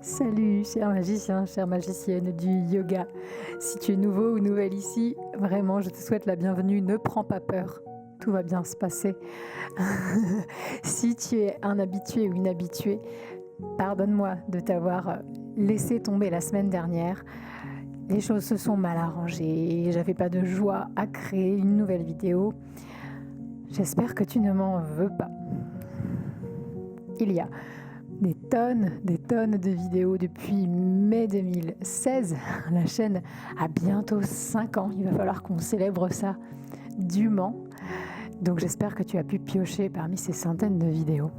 Salut, cher magicien, chère magicienne du yoga. Si tu es nouveau ou nouvelle ici, vraiment, je te souhaite la bienvenue. Ne prends pas peur, tout va bien se passer. Si tu es un habitué ou une habituée, pardonne-moi de t'avoir laissé tomber la semaine dernière. Les choses se sont mal arrangées et j'avais pas de joie à créer une nouvelle vidéo. J'espère que tu ne m'en veux pas. Il y a des tonnes de vidéos depuis mai 2016. La chaîne a bientôt 5 ans. Il va falloir qu'on célèbre ça dûment. Donc j'espère que tu as pu piocher parmi ces centaines de vidéos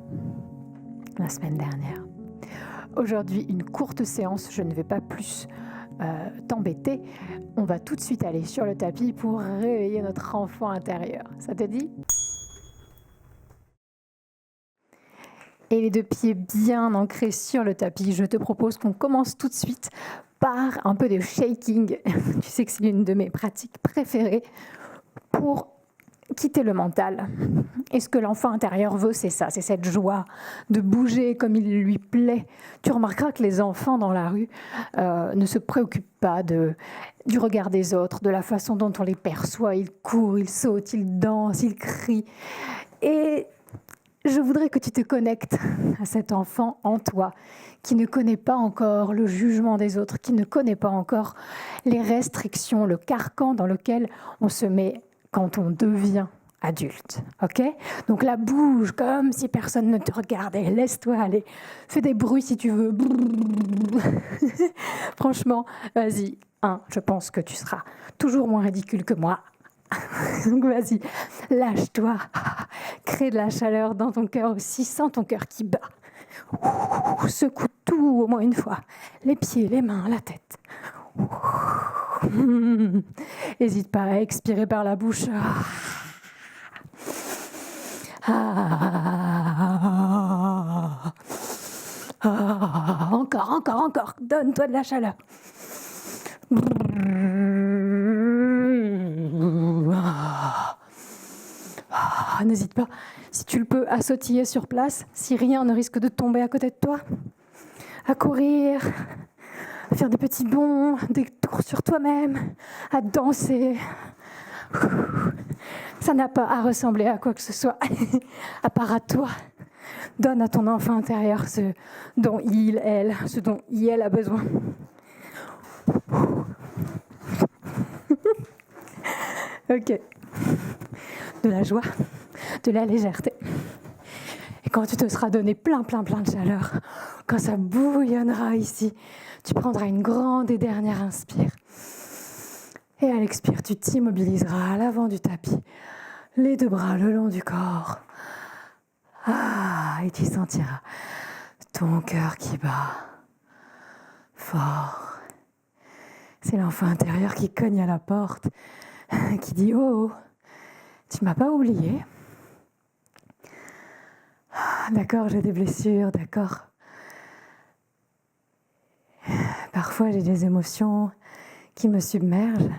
la semaine dernière. Aujourd'hui, une courte séance. Je ne vais pas plus t'embêter. On va tout de suite aller sur le tapis pour réveiller notre enfant intérieur. Ça te dit ? Et les deux pieds bien ancrés sur le tapis, je te propose qu'on commence tout de suite par un peu de shaking. Tu sais que c'est l'une de mes pratiques préférées pour quitter le mental. Et ce que l'enfant intérieur veut, c'est ça, c'est cette joie de bouger comme il lui plaît. Tu remarqueras que les enfants dans la rue ne se préoccupent pas du regard des autres, de la façon dont on les perçoit. Ils courent, ils sautent, ils dansent, ils crient. Et je voudrais que tu te connectes à cet enfant en toi qui ne connaît pas encore le jugement des autres, qui ne connaît pas encore les restrictions, le carcan dans lequel on se met quand on devient adulte. Ok ? Donc là, bouge comme si personne ne te regardait. Laisse-toi aller. Fais des bruits si tu veux. Franchement, vas-y. Je pense que tu seras toujours moins ridicule que moi. Donc vas-y, lâche-toi, crée de la chaleur dans ton cœur aussi, sens ton cœur qui bat. Secoue tout au moins une fois, les pieds, les mains, la tête. N'hésite pas à expirer par la bouche. Encore, donne-toi de la chaleur. N'hésite pas, si tu le peux, à sautiller sur place, si rien ne risque de tomber à côté de toi, à courir, à faire des petits bonds, des tours sur toi-même, à danser. Ça n'a pas à ressembler à quoi que ce soit, à part à toi. Donne à ton enfant intérieur ce dont ce dont elle a besoin. Ok. De la joie, de la légèreté. Et quand tu te seras donné plein de chaleur, quand ça bouillonnera ici, tu prendras une grande et dernière inspire. Et à l'expire, tu t'immobiliseras à l'avant du tapis, les deux bras le long du corps. Et tu sentiras ton cœur qui bat fort. C'est l'enfant intérieur qui cogne à la porte, qui dit « Oh, tu m'as pas oublié ?» D'accord, j'ai des blessures, d'accord. Parfois, j'ai des émotions qui me submergent.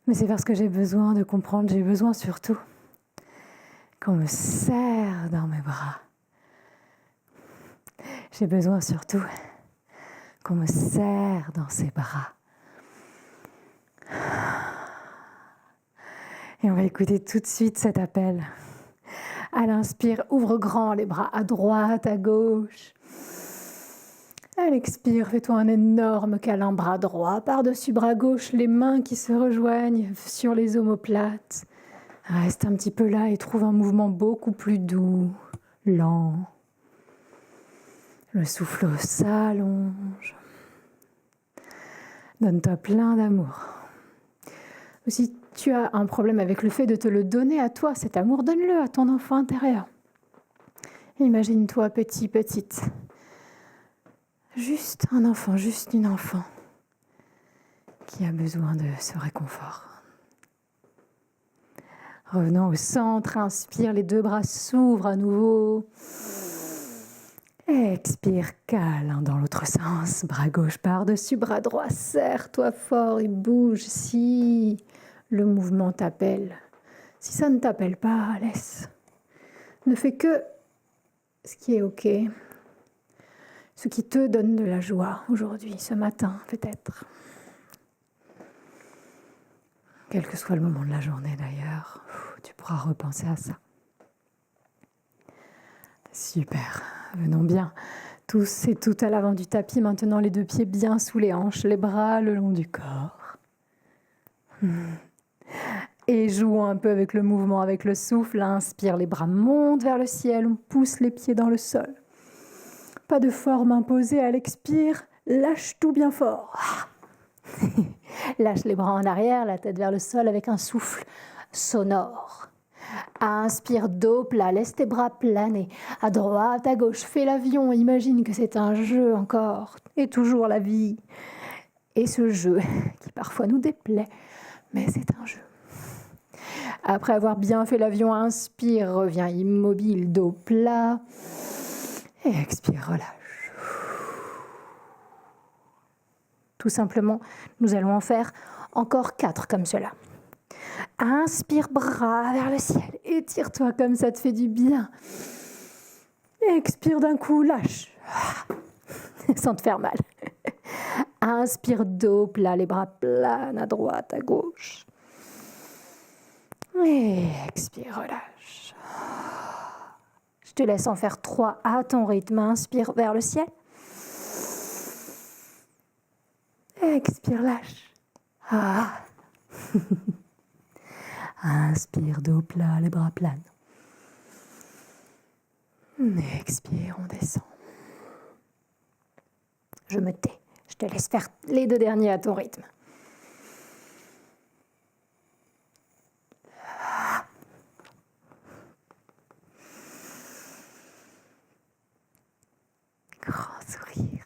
Mais c'est parce que j'ai besoin de comprendre, j'ai besoin surtout qu'on me serre dans mes bras. J'ai besoin surtout qu'on me serre dans ses bras. Et on va écouter tout de suite cet appel. À l'inspire, ouvre grand les bras à droite, à gauche. À l'expire, fais-toi un énorme câlin bras droit, par-dessus bras gauche, les mains qui se rejoignent sur les omoplates. Reste un petit peu là et trouve un mouvement beaucoup plus doux, lent. Le souffle s'allonge. Donne-toi plein d'amour. Si tu as un problème avec le fait de te le donner à toi, cet amour, donne-le à ton enfant intérieur. Imagine-toi petit, petite. Juste un enfant, juste une enfant qui a besoin de ce réconfort. Revenons au centre, inspire, les deux bras s'ouvrent à nouveau. Expire, câlin dans l'autre sens, bras gauche par-dessus, bras droit, serre-toi fort et bouge si le mouvement t'appelle. Si ça ne t'appelle pas, laisse. Ne fais que ce qui est ok. ce qui te donne de la joie aujourd'hui, ce matin peut-être. Quel que soit le moment de la journée d'ailleurs, tu pourras repenser à ça. Super, venons bien. Tous et toutes à l'avant du tapis, maintenant les 2 pieds bien sous les hanches, les bras le long du corps. Et jouons un peu avec le mouvement, avec le souffle. Inspire, les bras montent vers le ciel, on pousse les pieds dans le sol. Pas de forme imposée à l'expire, lâche tout bien fort. Lâche les bras en arrière, la tête vers le sol avec un souffle sonore. Inspire, dos plat, laisse tes bras planer. À droite, à gauche, fais l'avion, imagine que c'est un jeu encore. Et toujours la vie. Et ce jeu qui parfois nous déplaît, mais c'est un jeu. Après avoir bien fait l'avion, inspire, reviens immobile, dos plat. Et expire, relâche. Tout simplement, nous allons en faire encore 4 comme cela. Inspire, bras vers le ciel. Étire-toi comme ça te fait du bien. Expire d'un coup, lâche. Sans te faire mal. Inspire, dos plat, les bras planent à droite, à gauche. Et expire, relâche. Je te laisse en faire 3 à ton rythme. Inspire vers le ciel. Expire, lâche. Inspire, dos plat, les bras planent. Expire, on descend. Je me tais. Je te laisse faire les 2 derniers à ton rythme. Grand sourire.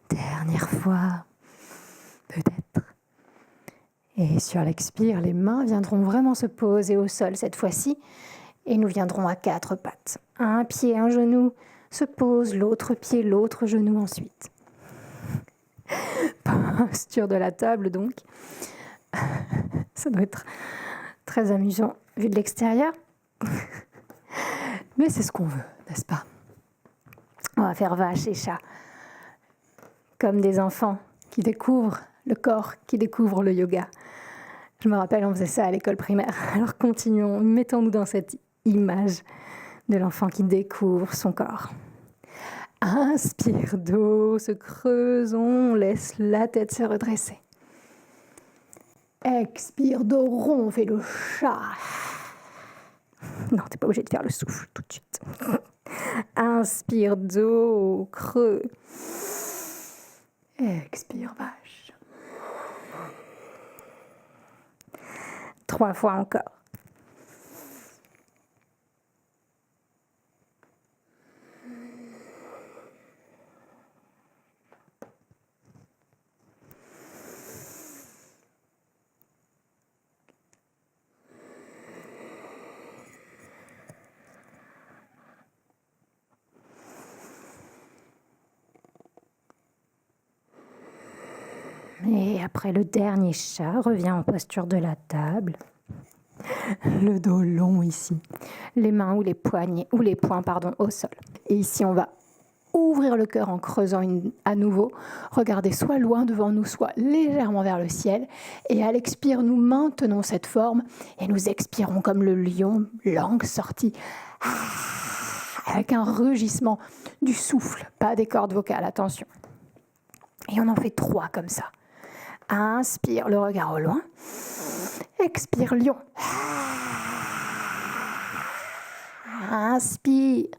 Dernière fois, peut-être. Et sur l'expire, les mains viendront vraiment se poser au sol cette fois-ci. Et nous viendrons à 4 pattes. Un pied, un genou se pose, l'autre pied, l'autre genou ensuite. Posture de la table donc. Ça doit être très amusant vu de l'extérieur. Mais c'est ce qu'on veut, n'est-ce pas? On va faire vache et chat. Comme des enfants qui découvrent le corps, qui découvrent le yoga. Je me rappelle, on faisait ça à l'école primaire. Alors continuons, mettons-nous dans cette image de l'enfant qui découvre son corps. Inspire, dos se creuse, on laisse la tête se redresser. Expire, dos rond, fais le chat. Non, t'es pas obligé de faire le souffle tout de suite. Inspire, dos creux. Expire, vache. 3 fois encore. Et après le dernier chat, reviens en posture de la table. Le dos long ici. Les mains ou les poignets, ou les poings, au sol. Et ici, on va ouvrir le cœur en creusant à nouveau. Regardez soit loin devant nous, soit légèrement vers le ciel. Et à l'expire, nous maintenons cette forme et nous expirons comme le lion, langue sortie. Avec un rugissement du souffle, pas des cordes vocales, attention. Et on en fait 3 comme ça. Inspire, le regard au loin. Expire, lion. Inspire.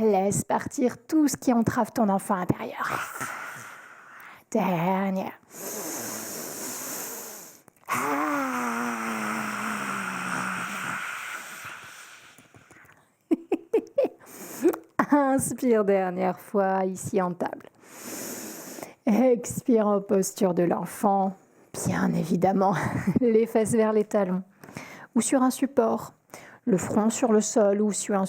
Laisse partir tout ce qui entrave ton enfant intérieur. Dernière. Inspire, dernière fois, ici en table. Expire en posture de l'enfant. Bien évidemment, les fesses vers les talons. Ou sur un support. Le front sur le sol ou sur un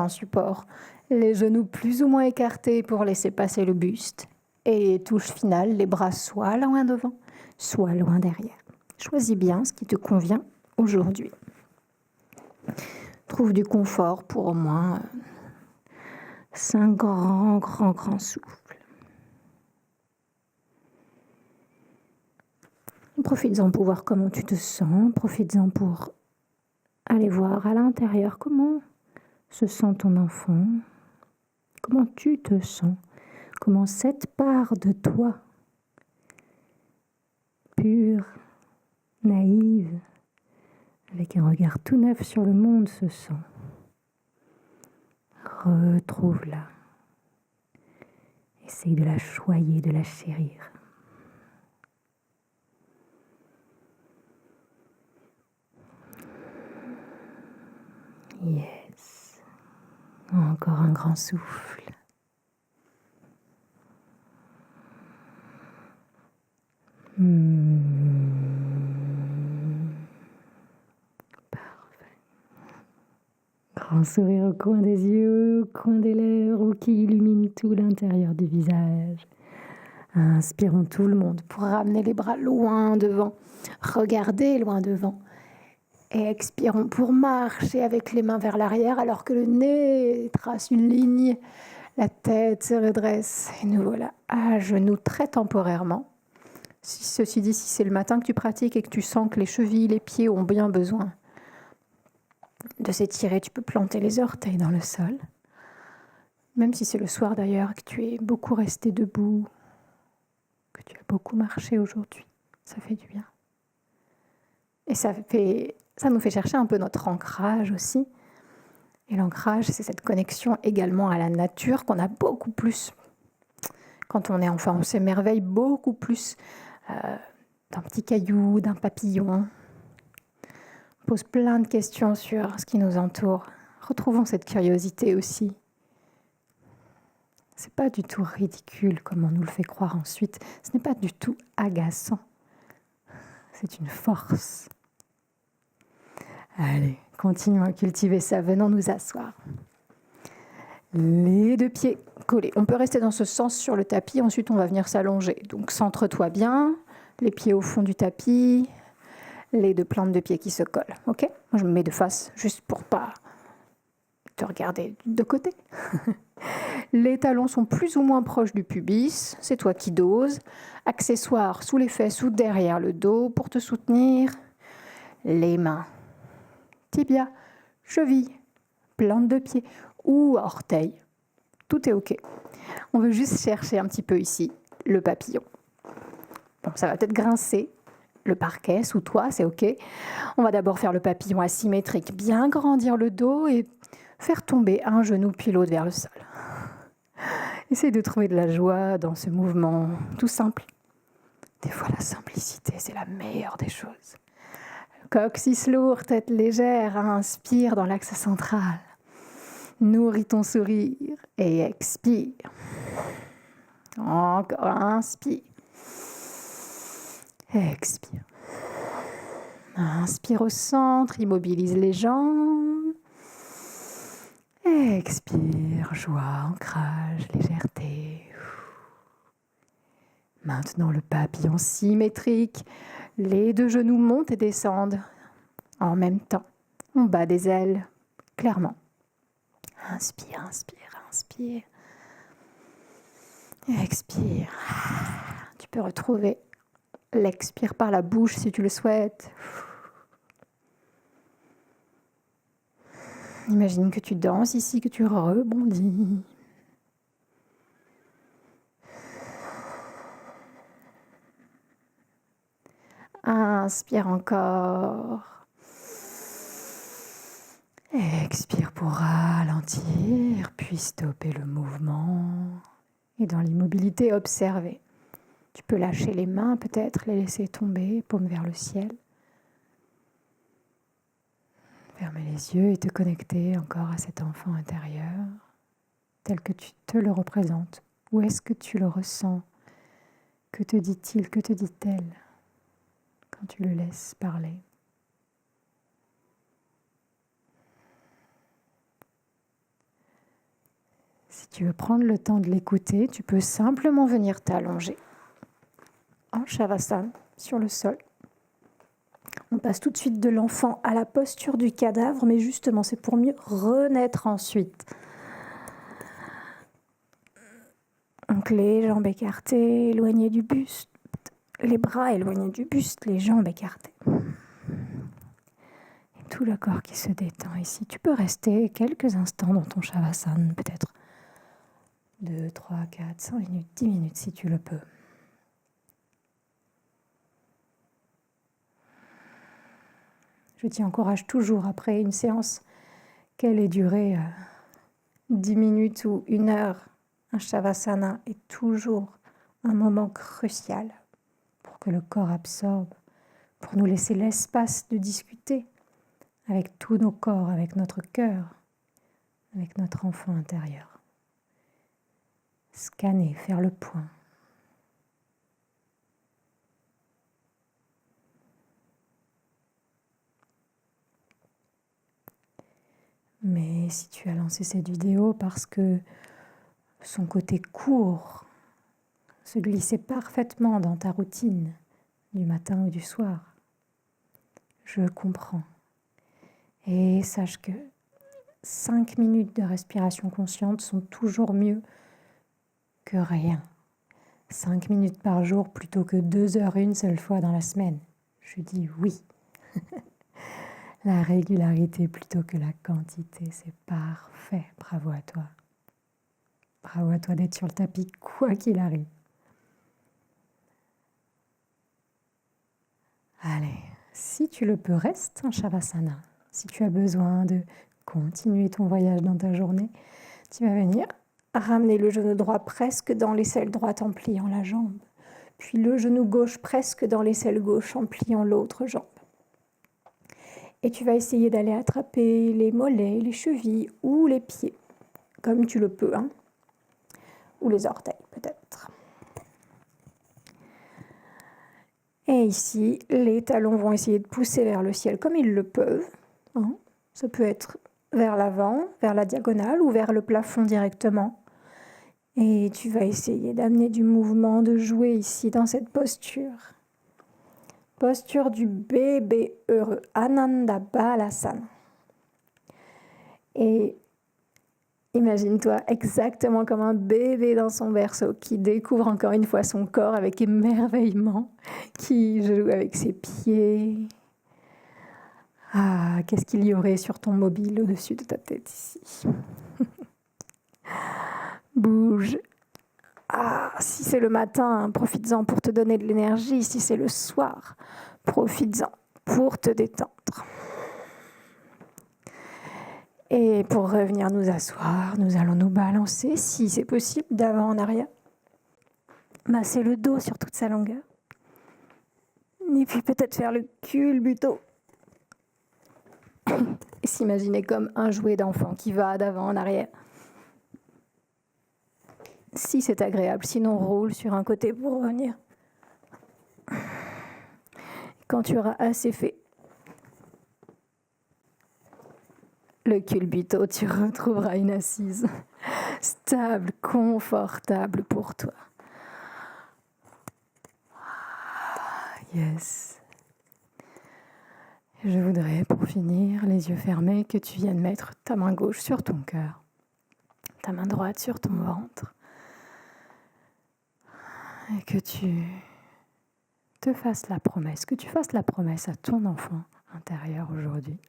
support. Les genoux plus ou moins écartés pour laisser passer le buste. Et touche finale, les bras soit loin devant, soit loin derrière. Choisis bien ce qui te convient aujourd'hui. Trouve du confort pour au moins 5 grands souffles. Profites-en pour voir comment tu te sens. Profites-en pour aller voir à l'intérieur comment se sent ton enfant. Comment tu te sens. Comment cette part de toi, pure, naïve, avec un regard tout neuf sur le monde, se sent. Retrouve-la. Essaye de la choyer, de la chérir. Yes. Encore un grand souffle. Parfait. Grand sourire au coin des yeux, au coin des lèvres, qui illumine tout l'intérieur du visage. Inspirons tout le monde pour ramener les bras loin devant. Regardez loin devant. Et expirons pour marcher avec les mains vers l'arrière alors que le nez trace une ligne. La tête se redresse. Et nous voilà à genoux très temporairement. Ceci dit, si c'est le matin que tu pratiques et que tu sens que les chevilles, les pieds ont bien besoin de s'étirer, tu peux planter les orteils dans le sol. Même si c'est le soir d'ailleurs, que tu es beaucoup resté debout, que tu as beaucoup marché aujourd'hui, ça fait du bien. Et ça nous fait chercher un peu notre ancrage aussi. Et l'ancrage, c'est cette connexion également à la nature qu'on a beaucoup plus quand on est enfant. On s'émerveille beaucoup plus d'un petit caillou, d'un papillon. On pose plein de questions sur ce qui nous entoure. Retrouvons cette curiosité aussi. C'est pas du tout ridicule comme on nous le fait croire ensuite. Ce n'est pas du tout agaçant. C'est une force. Allez, continuons à cultiver ça. Venons nous asseoir. Les deux pieds collés. On peut rester dans ce sens sur le tapis. Ensuite, on va venir s'allonger. Donc, centre-toi bien. Les pieds au fond du tapis. Les deux plantes de pieds qui se collent. Ok ? Moi, je me mets de face juste pour pas te regarder de côté. Les talons sont plus ou moins proches du pubis. C'est toi qui doses. Accessoires sous les fesses ou derrière le dos pour te soutenir. Les mains. Tibia, cheville, plante de pied ou orteil. Tout est OK. On veut juste chercher un petit peu ici le papillon. Bon, ça va peut-être grincer le parquet sous toi, c'est OK. On va d'abord faire le papillon asymétrique, bien grandir le dos et faire tomber un genou puis l'autre vers le sol. Essaye de trouver de la joie dans ce mouvement tout simple. Des fois, la simplicité, c'est la meilleure des choses. Coccyx lourd, tête légère, inspire dans l'axe central. Nourris ton sourire et expire. Encore, inspire. Expire. Inspire au centre, immobilise les jambes. Expire, joie, ancrage, légèreté. Maintenant le papillon symétrique. Les deux genoux montent et descendent en même temps. On bat des ailes, clairement. Inspire, inspire, inspire. Expire. Tu peux retrouver l'expire par la bouche si tu le souhaites. Imagine que tu danses ici, que tu rebondis. Inspire encore. Expire pour ralentir, puis stopper le mouvement. Et dans l'immobilité, observer. Tu peux lâcher les mains peut-être, les laisser tomber, paume vers le ciel. Fermer les yeux et te connecter encore à cet enfant intérieur, tel que tu te le représentes. Où est-ce que tu le ressens ? Que te dit-il ? Que te dit-elle ? Quand tu le laisses parler. Si tu veux prendre le temps de l'écouter, tu peux simplement venir t'allonger en Shavasana sur le sol. On passe tout de suite de l'enfant à la posture du cadavre, mais justement, c'est pour mieux renaître ensuite. Donc les jambes écartées, éloignées du buste, les bras éloignés du buste, les jambes écartées. Et tout le corps qui se détend ici. Tu peux rester quelques instants dans ton Shavasana, peut-être 2, 3, 4, 5 minutes, 10 minutes si tu le peux. Je t'y encourage toujours après une séance, qu'elle ait duré 10 minutes ou 1 heure. Un Shavasana est toujours un moment crucial pour que le corps absorbe, pour nous laisser l'espace de discuter avec tous nos corps, avec notre cœur, avec notre enfant intérieur. Scanner, faire le point. Mais si tu as lancé cette vidéo parce que son côté court se glissait parfaitement dans ta routine du matin ou du soir, je comprends. Et sache que 5 minutes de respiration consciente sont toujours mieux que rien. 5 minutes par jour plutôt que 2 heures une seule fois dans la semaine. Je dis oui. La régularité plutôt que la quantité, c'est parfait. Bravo à toi. Bravo à toi d'être sur le tapis, quoi qu'il arrive. Allez, si tu le peux, reste en Shavasana. Si tu as besoin de continuer ton voyage dans ta journée, tu vas venir ramener le genou droit presque dans l'aisselle droite en pliant la jambe, puis le genou gauche presque dans l'aisselle gauche en pliant l'autre jambe. Et tu vas essayer d'aller attraper les mollets, les chevilles ou les pieds, comme tu le peux, hein, ou les orteils peut-être. Et ici, les talons vont essayer de pousser vers le ciel comme ils le peuvent. Hein. Ça peut être vers l'avant, vers la diagonale ou vers le plafond directement. Et tu vas essayer d'amener du mouvement, de jouer ici dans cette posture. Posture du bébé heureux, Ananda Balasana. Et imagine-toi exactement comme un bébé dans son berceau qui découvre encore une fois son corps avec émerveillement, qui joue avec ses pieds. Ah, qu'est-ce qu'il y aurait sur ton mobile au-dessus de ta tête ici? Bouge. Ah, si c'est le matin, profites-en pour te donner de l'énergie. Si c'est le soir, profites-en pour te détendre. Et pour revenir nous asseoir, nous allons nous balancer, si c'est possible, d'avant en arrière. Masser le dos sur toute sa longueur. Et puis peut-être faire le culbuto. Et s'imaginer comme un jouet d'enfant qui va d'avant en arrière. Si c'est agréable, sinon roule sur un côté pour revenir. Quand tu auras assez fait le culbuto, tu retrouveras une assise stable, confortable pour toi. Yes. Je voudrais, pour finir, les yeux fermés, que tu viennes mettre ta main gauche sur ton cœur, ta main droite sur ton ventre, et que tu te fasses la promesse, que tu fasses la promesse à ton enfant intérieur aujourd'hui,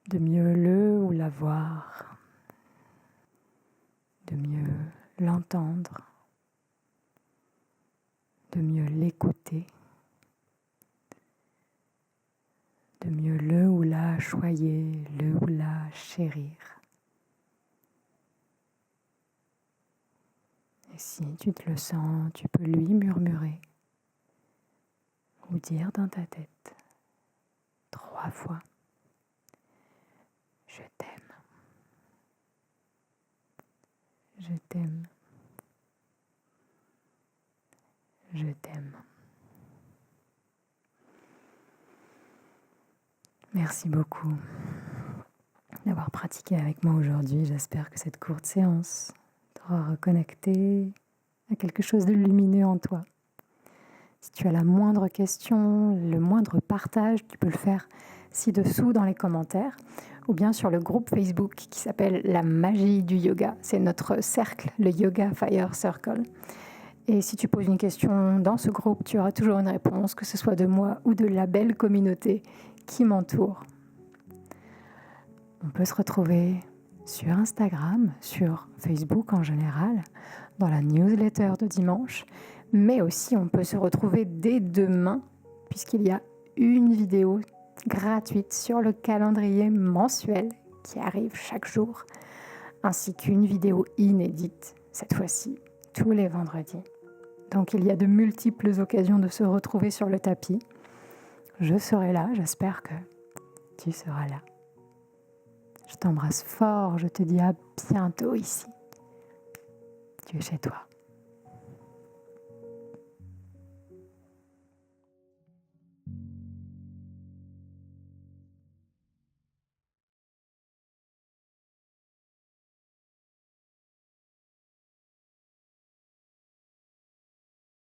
de mieux le ou la voir, de mieux l'entendre, de mieux l'écouter, de mieux le ou la choyer, le ou la chérir. Et si tu te le sens, tu peux lui murmurer ou dire dans ta tête 3 fois « Je t'aime, je t'aime, je t'aime ». Merci beaucoup. d'avoir pratiqué avec moi aujourd'hui. J'espère que cette courte séance t'aura reconnecté à quelque chose de lumineux en toi. Si tu as la moindre question, le moindre partage, tu peux le faire ci-dessous dans les commentaires ou bien sur le groupe Facebook qui s'appelle La Magie du Yoga. C'est notre cercle, le Yoga Fire Circle. Et si tu poses une question dans ce groupe, tu auras toujours une réponse, que ce soit de moi ou de la belle communauté qui m'entoure. On peut se retrouver sur Instagram, sur Facebook en général, dans la newsletter de dimanche, mais aussi on peut se retrouver dès demain, puisqu'il y a une vidéo gratuite sur le calendrier mensuel qui arrive chaque jour, ainsi qu'une vidéo inédite, cette fois-ci, tous les vendredis. Donc il y a de multiples occasions de se retrouver sur le tapis. Je serai là, j'espère que tu seras là. Je t'embrasse fort, je te dis à bientôt ici. Tu es chez toi.